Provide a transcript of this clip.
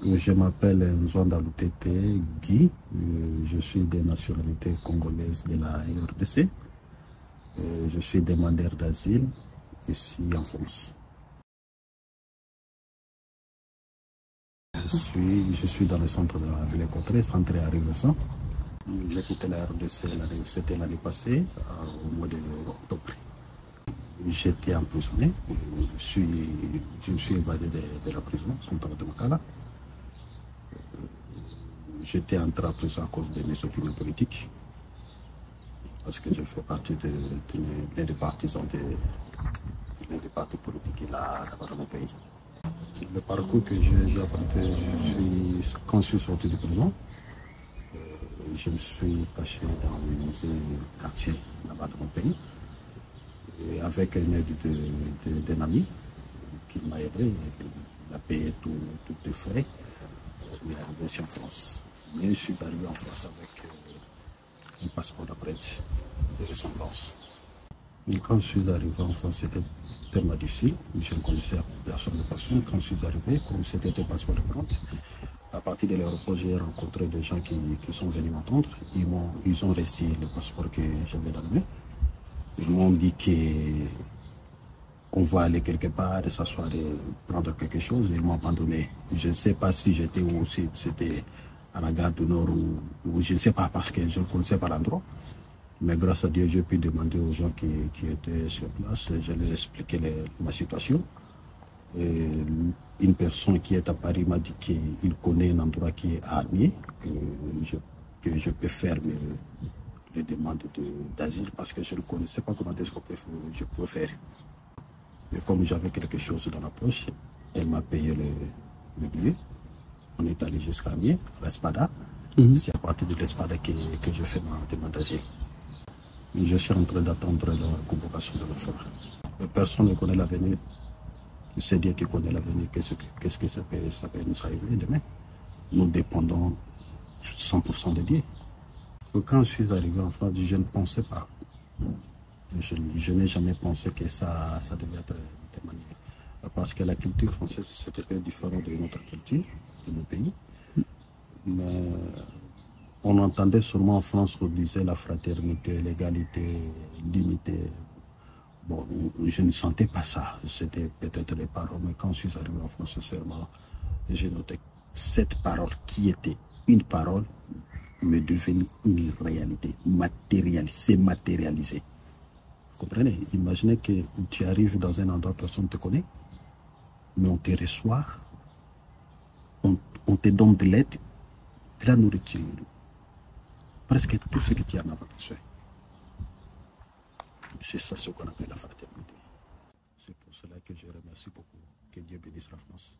Je m'appelle Nzouanda Loutete Guy. Je suis de nationalité congolaise de la RDC. Je suis demandeur d'asile ici en France. Je suis dans le centre de la ville Cotré, centre à Rivesan. J'ai quitté la RDC, c'était l'année passée, au mois d'octobre. J'étais emprisonné, je me suis évadé de la prison, centre de Makala. J'étais entré en prison à cause de mes opinions politiques, parce que je fais partie de l'un des partisans l'un des partis politiques là-bas dans mon pays. Le parcours que j'ai apporté, quand je suis sorti de prison, je me suis caché dans un quartier là-bas dans mon pays, et avec une aide d'un ami qui m'a aidé, il a payé tous les frais. Il est arrivé ici en France. Mais je suis arrivé en France avec un passeport de prêtre de ressemblance. Et quand je suis arrivé en France, c'était tellement difficile. Je ne connaissais personne de personne. Quand je suis arrivé, comme c'était un passeport de prêtre, à partir de l'aéroport, j'ai rencontré des gens qui sont venus m'entendre. Ils ont reçu le passeport que j'avais dans la main. Ils m'ont dit qu'on va aller quelque part, s'asseoir et prendre quelque chose. Ils m'ont abandonné. Je ne sais pas si j'étais ou si c'était à la gare du Nord ou je ne sais pas parce que je ne connaissais pas l'endroit. Mais grâce à Dieu, j'ai pu demander aux gens qui étaient sur place. Je leur ai expliqué ma situation. Et une personne qui est à Paris m'a dit qu'il connaît un endroit qui est à Amiens, que je peux faire les demandes d'asile parce que je ne connaissais pas comment est-ce que je pouvais faire. Et comme j'avais quelque chose dans la poche, elle m'a payé le billet. On est allé jusqu'à Amiens, l'Espada. C'est à partir de l'Espada que je fais ma demande d'asile. Je suis en train d'attendre la convocation de l'enfant. Personne ne connaît l'avenir. C'est Dieu qui connaît l'avenir. Qu'est-ce que ça peut nous arriver demain? Nous dépendons 100% de Dieu. Quand je suis arrivé en France, je ne pensais pas. Je n'ai jamais pensé que ça devait être de manière. Parce que la culture française, c'était un peu différent de notre culture, de nos pays. Mais on entendait seulement en France qu'on disait la fraternité, l'égalité, l'unité. Bon, je ne sentais pas ça. C'était peut-être les paroles, mais quand je suis arrivé en France, sincèrement, j'ai noté que cette parole qui était une parole me devenue une réalité, matérialisée, matérialisée. Vous comprenez? Imaginez que tu arrives dans un endroit, personne ne te connaît, mais on te reçoit, on te donne de l'aide, de la nourriture, presque tout ce que tu en as besoin. C'est ça ce qu'on appelle la fraternité. C'est pour cela que je remercie beaucoup. Que Dieu bénisse la France.